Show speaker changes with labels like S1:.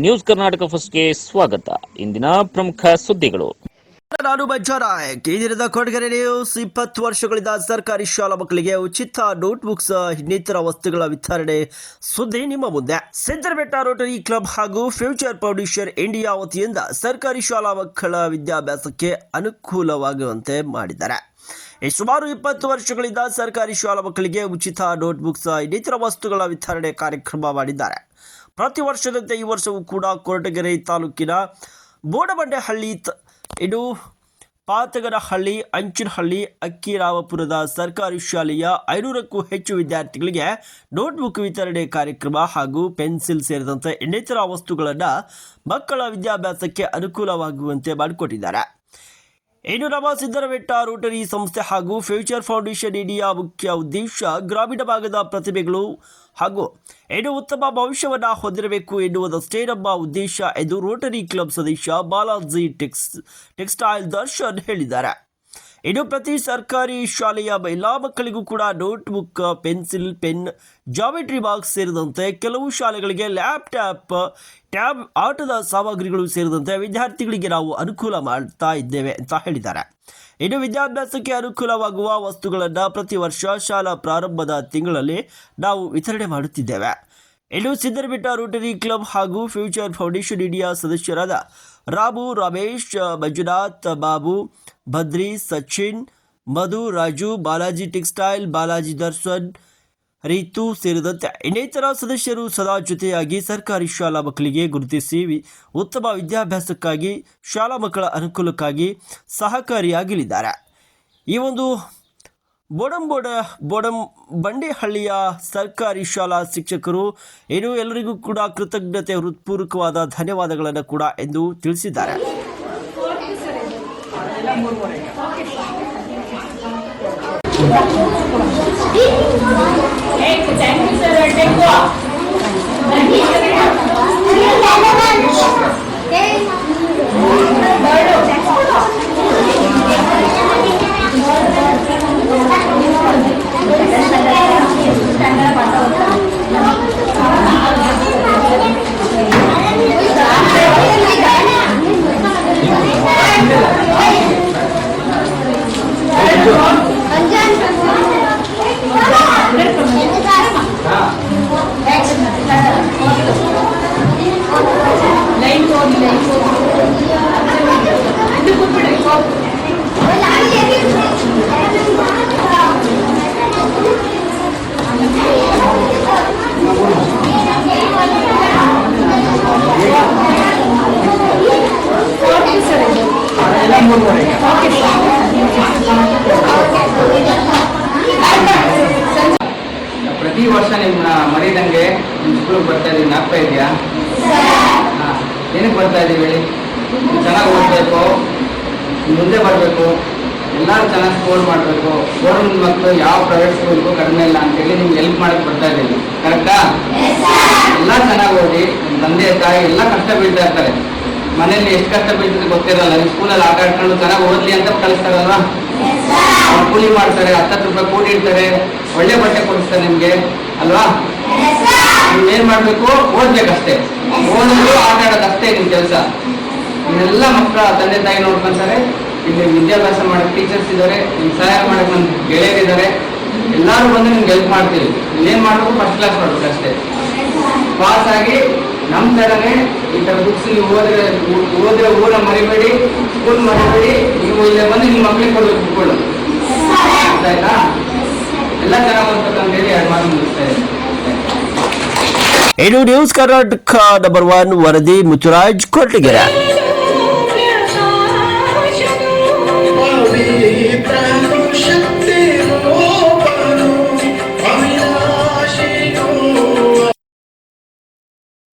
S1: News Karnataka ಫಸ್ಟ್ಗೆ ಸ್ವಾಗತ. ಇಂದಿನ ಪ್ರಮುಖ ಸುದ್ದಿಗಳು.
S2: ನಾನು ಮಂಜಾನಾಯಕ್. ಈ ದಿನದ ಕೊಡಗೆರೆ ನ್ಯೂಸ್. 20 ವರ್ಷಗಳಿಂದ ಸರ್ಕಾರಿ ಶಾಲಾ ಮಕ್ಕಳಿಗೆ ಉಚಿತ ನೋಟ್ಬುಕ್ಸ್ ಇನ್ನಿತರ ವಸ್ತುಗಳ ವಿತರಣೆ ಸುದ್ದಿ ನಿಮ್ಮ ಮುಂದೆ. ಸಿದ್ದರಬೆಟ್ಟ ರೋಟರಿ ಕ್ಲಬ್ ಹಾಗೂ ಫ್ಯೂಚರ್ ಫೌಂಡೇಶನ್ ಇಂಡಿಯಾ ವತಿಯಿಂದ ಸರ್ಕಾರಿ ಶಾಲಾ ಮಕ್ಕಳ ವಿದ್ಯಾಭ್ಯಾಸಕ್ಕೆ ಅನುಕೂಲವಾಗುವಂತೆ ಮಾಡಿದ್ದಾರೆ. ಸುಮಾರು 20 ವರ್ಷಗಳಿಂದ ಸರ್ಕಾರಿ ಶಾಲಾ ಮಕ್ಕಳಿಗೆ ಉಚಿತ ನೋಟ್ಬುಕ್ಸ್ ಇನ್ನಿತರ ವಸ್ತುಗಳ ವಿತರಣೆ ಕಾರ್ಯಕ್ರಮ ಮಾಡಿದ್ದಾರೆ. ಪ್ರತಿ ವರ್ಷದಂತೆ ಈ ವರ್ಷವೂ ಕೂಡ ಕೊರಟಗೆರೆ ತಾಲೂಕಿನ ಬೋಡಬಂಡೆಹಳ್ಳಿ, ಇನ್ನು ಪಾತಗನಹಳ್ಳಿ, ಅಂಚಿನಹಳ್ಳಿ, ಅಕ್ಕಿರಾಮಪುರದ ಸರ್ಕಾರಿ ಶಾಲೆಯ 500ಕ್ಕೂ ಹೆಚ್ಚು ವಿದ್ಯಾರ್ಥಿಗಳಿಗೆ ನೋಟ್ಬುಕ್ ವಿತರಣೆ ಕಾರ್ಯಕ್ರಮ ಹಾಗೂ ಪೆನ್ಸಿಲ್ ಸೇರಿದಂತೆ ಇನ್ನಿತರ ವಸ್ತುಗಳನ್ನು ಮಕ್ಕಳ ವಿದ್ಯಾಭ್ಯಾಸಕ್ಕೆ ಅನುಕೂಲವಾಗುವಂತೆ ಮಾಡಿಕೊಟ್ಟಿದ್ದಾರೆ. ಇನ್ನು ನಮ್ಮ ಸಿದ್ದರಬೆಟ್ಟ ರೋಟರಿ ಸಂಸ್ಥೆ ಹಾಗೂ ಫ್ಯೂಚರ್ ಫೌಂಡೇಶನ್ ಇಂಡಿಯಾ ಮುಖ್ಯ ಉದ್ದೇಶ ಗ್ರಾಮೀಣ ಭಾಗದ ಪ್ರತಿಭೆಗಳು ಹಾಗೂ ಉತ್ತಮ ಭವಿಷ್ಯವನ್ನು ಹೊಂದಿರಬೇಕು ಎನ್ನುವುದಷ್ಟೇ ನಮ್ಮ ಉದ್ದೇಶ ಎಂದು ರೋಟರಿ ಕ್ಲಬ್ ಸದಸ್ಯ ಬಾಲಾಜಿ ಟೆಕ್ಸ್ಟೈಲ್ ದರ್ಶನ್ ಹೇಳಿದ್ದಾರೆ. ಇನ್ನು ಪ್ರತಿ ಸರ್ಕಾರಿ ಶಾಲೆಯ ಎಲ್ಲ ಮಕ್ಕಳಿಗೂ ಕೂಡ notebook, pencil, pen, geometry box ಸೇರಿದಂತೆ ಕೆಲವು ಶಾಲೆಗಳಿಗೆ ಲ್ಯಾಪ್ಟಾಪ್, ಟ್ಯಾಬ್, ಆಟದ ಸಾಮಗ್ರಿಗಳು ಸೇರಿದಂತೆ ವಿದ್ಯಾರ್ಥಿಗಳಿಗೆ ನಾವು ಅನುಕೂಲ ಮಾಡ್ತಾ ಇದ್ದೇವೆ ಅಂತ ಹೇಳಿದ್ದಾರೆ. ಇನ್ನು ವಿದ್ಯಾಭ್ಯಾಸಕ್ಕೆ ಅನುಕೂಲವಾಗುವ ವಸ್ತುಗಳನ್ನು ಪ್ರತಿ ವರ್ಷ ಶಾಲಾ ಪ್ರಾರಂಭದ ತಿಂಗಳಲ್ಲಿ ನಾವು ವಿತರಣೆ ಮಾಡುತ್ತಿದ್ದೇವೆ. ಇನ್ನು ಸಿದ್ದರಬೆಟ್ಟ ರೋಟರಿ ಕ್ಲಬ್ ಹಾಗೂ ಫ್ಯೂಚರ್ ಫೌಂಡೇಶನ್ ಇಂಡಿಯಾ ಸದಸ್ಯರಾದ ರಾಮು, ರಮೇಶ್, ಮಂಜುನಾಥ್, ಬಾಬು, ಬದ್ರಿ, ಸಚಿನ್, ಮಧು, ರಾಜು, ಬಾಲಾಜಿ ಟೆಕ್ಸ್ಟೈಲ್, ಬಾಲಾಜಿ ದರ್ಶನ್, ರೀತು ಸೇರಿದಂತೆ ಇನ್ನಿತರ ಸದಸ್ಯರು ಸದಾ ಜೊತೆಯಾಗಿ ಸರ್ಕಾರಿ ಶಾಲಾ ಮಕ್ಕಳಿಗೆ ಗುರುತಿಸಿ ಉತ್ತಮ ವಿದ್ಯಾಭ್ಯಾಸಕ್ಕಾಗಿ, ಶಾಲಾ ಮಕ್ಕಳ ಅನುಕೂಲಕ್ಕಾಗಿ ಸಹಕಾರಿಯಾಗಲಿದ್ದಾರೆ. ಈ ಒಂದು ಬಂಡೆಹಳ್ಳಿಯ ಸರ್ಕಾರಿ ಶಾಲಾ ಶಿಕ್ಷಕರು ಎಲ್ಲರಿಗೂ ಕೂಡ ಕೃತಜ್ಞತೆ, ಹೃತ್ಪೂರ್ವಕವಾದ ಧನ್ಯವಾದಗಳನ್ನು ಕೂಡ ಎಂದು ತಿಳಿಸಿದ್ದಾರೆ.
S3: ಪ್ರತಿ ವರ್ಷ ನಿಮ್ಮ ಮರಿದಂಗೆ ನಿಮ್ಮ ಸ್ಕೂಲ್ಗೆ ಬರ್ತಾ ಇದೀವಿ, ಜ್ಞಾಪಕ ಇದೆಯಾ? ಏನಕ್ಕೆ ಬರ್ತಾ ಇದೀವಿ ಹೇಳಿ? ಚೆನ್ನಾಗಿ ಓದಬೇಕು, ಮುಂದೆ ಬರಬೇಕು, ಎಲ್ಲರೂ ಚೆನ್ನಾಗಿ ಸ್ಕೋರ್ ಮಾಡಬೇಕು, ಗೌರ್ಮೆಂಟ್ ಮಕ್ಕಳು ಯಾವ ಪ್ರೈವೇಟ್ ಸ್ಕೂಲ್ಗೂ ಕಡಿಮೆ ಇಲ್ಲ ಅಂತೇಳಿ ನಿಮ್ಗೆ ಹೆಲ್ಪ್ ಮಾಡಕ್ಕೆ ಬರ್ತಾ ಇದ್ದೀವಿ. ಕರೆಕ್ಟಾ? ಎಲ್ಲ ಚೆನ್ನಾಗಿ ಓದಿ, ನಿಮ್ಮ ತಂದೆ ತಾಯಿ ಎಲ್ಲ ಕಷ್ಟ ಬೀಳ್ತಾ ಇರ್ತಾರೆ. ಮನೆಯಲ್ಲಿ ಎಷ್ಟು ಕಷ್ಟ ಬೀಳ್ತದೆ ಗೊತ್ತಿರಲ್ಲ. ಈ ಸ್ಕೂಲಲ್ಲಿ ಆಟ ಆಡ್ಕೊಂಡು ಚೆನ್ನಾಗಿ ಓದಲಿ ಅಂತ ಕಳಿಸ್ತಾರಲ್ವಾ? ಕೂಲಿ ಮಾಡ್ತಾರೆ, 10 ರೂಪಾಯಿ ಕೂಲಿ ಇಡ್ತಾರೆ, ಒಳ್ಳೆ ಬಟ್ಟೆ ಕೊಡಿಸ್ತಾರೆ ನಿಮಗೆ ಅಲ್ವಾ? ನೀವೇನು ಮಾಡಬೇಕು? ಓದ್ಬೇಕಷ್ಟೇ, ಓದೋದು ಆಟ ಆಡೋದಷ್ಟೇ ನಿಮ್ಮ ಕೆಲಸ. ಇನ್ನೆಲ್ಲ ಮಕ್ಕಳ ತಂದೆ ತಾಯಿ ನೋಡ್ಕೊಂತಾರೆ. ಇಲ್ಲಿ ವಿದ್ಯಾಭ್ಯಾಸ ಮಾಡಕ್ಕೆ ಟೀಚರ್ಸ್ ಇದ್ದಾರೆ, ನಿಮ್ಗೆ ಸಹಾಯ ಮಾಡಕ್ಕೆ ನಮ್ಮ ಗೆಳೆಯರಿದ್ದಾರೆ. ಎಲ್ಲರೂ ಬಂದು ನಿಮ್ಗೆ ಹೆಲ್ಪ್ ಮಾಡ್ತೀವಿ. ಇನ್ನೇನು ಮಾಡಬೇಕು? ಫಸ್ಟ್ ಕ್ಲಾಸ್ ಮಾಡಬೇಕು ಅಷ್ಟೇ. ಪಾಸ್ ಆಗಿ ನಮ್ಮ ಥರನೇ ಈ ಥರ ಬುಕ್ಸ್ ನೀವು ಓದಿದ್ರೆ ಊರ ಮರಿಬೇಡಿ, ಸ್ಕೂಲ್ ಮರಿಬೇಡಿ. ನೀವು ಇಲ್ಲೇ ಬಂದು ನಿಮ್ಮ ಮಕ್ಕಳಿಗೆ ಕೊಡಬೇಕು ಬುಕ್ಗಳು. ಆಯ್ತಾ? ಎಲ್ಲ ಚೆನ್ನಾಗಿ ಓದ್ಬೇಕಂತ ಹೇಳಿ 2 ಮಾತು ಮುಗಿಸ್ತಾ ಇದ್ದೀನಿ.
S2: ನ್ಯೂಸ್ ಕರ್ನಾಟಕ ನಂಬರ್ 1 ವರದಿ ಮುತ್ತುರಾಜ್, ಕೊರಟಗೆರೆ.